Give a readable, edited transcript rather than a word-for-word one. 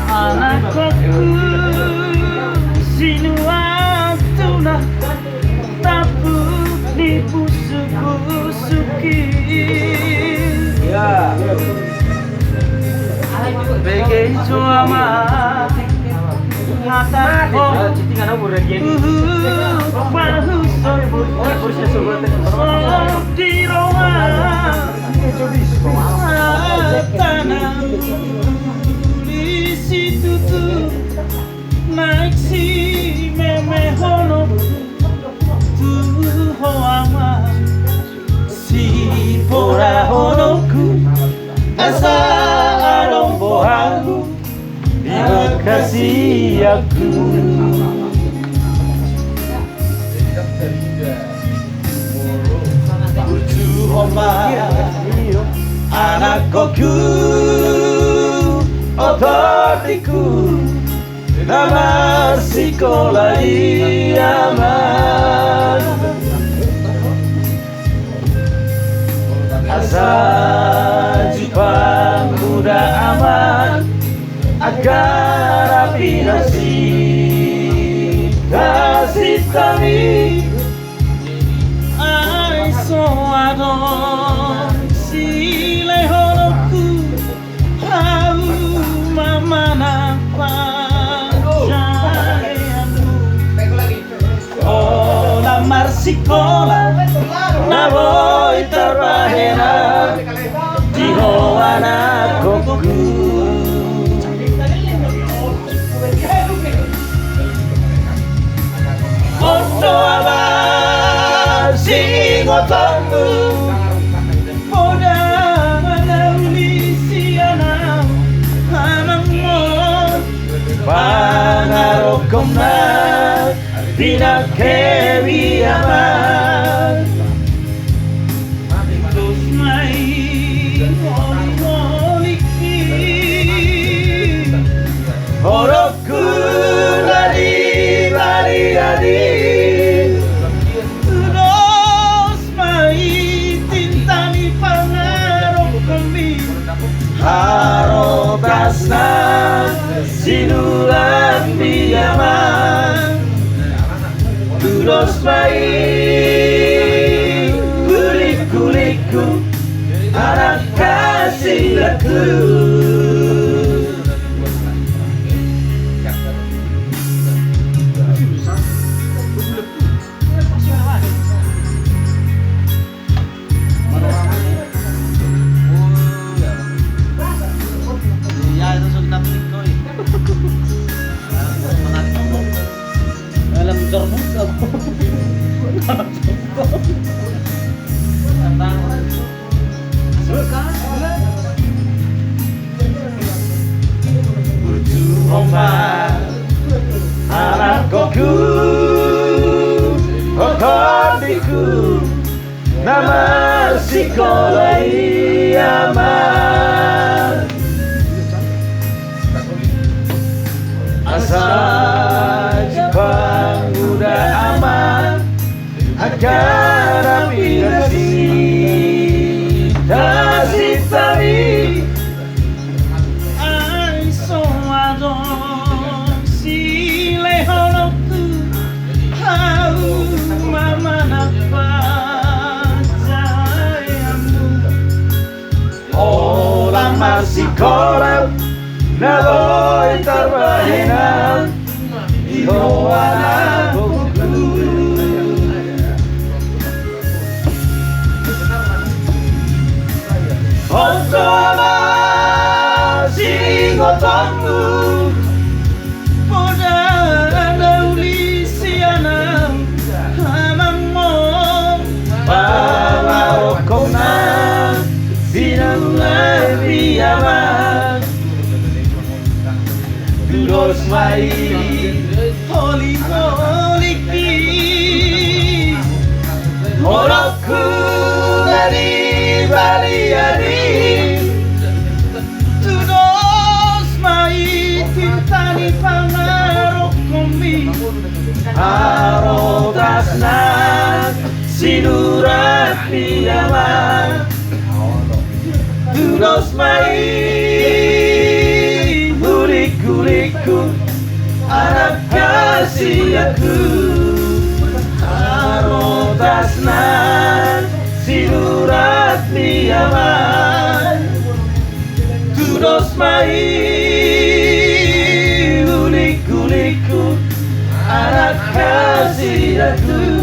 Anakku sinu waktu nak tabu dibusuk-busuki ya begitu amat hataku bahu di rohan tanah di situ tuh naik si meme hono tuh hoama si pora honoku asa alombohaku terima kasih aku tujuh homa anakku otoriku nama sekolah aman asa Jepang muda aman agar api kasih kami ai so adon si lehonoku hau mama napa oh lamar sekolah na voy trabajar di anakku Ondo abad singotonmu Oda naulisi anak anakmu Pangarokom na pinakebiyaman Terus main holi-holiki Horoku nadi bari-adi Terus main tintani pangarokomi Harotasna sinulan biyaman Terus main kulik-kulikku anak kasih aku ya itu sudah tikoi dalam jormu anakku otoriku nama sekolah aman asal Jepang udah aman agar api kasih tadi ai so adon si lehonoku hau mama napa jayamu oh lamar sekolah na voy trabajar di anakku Ondo abad singotonmu Oda naulisi anak anakmu Pangarokom na pinakebiyaman Terus main holi-holiki Horoku dari bari-adi Terus main tani pangarap kami Arotas na sinurat ni Ama Tulos mai Ulik-ulikku Anak kasih aku Arotas na sinurat ni Ama Tulos mai Ulik-ulikku Anak kasih aku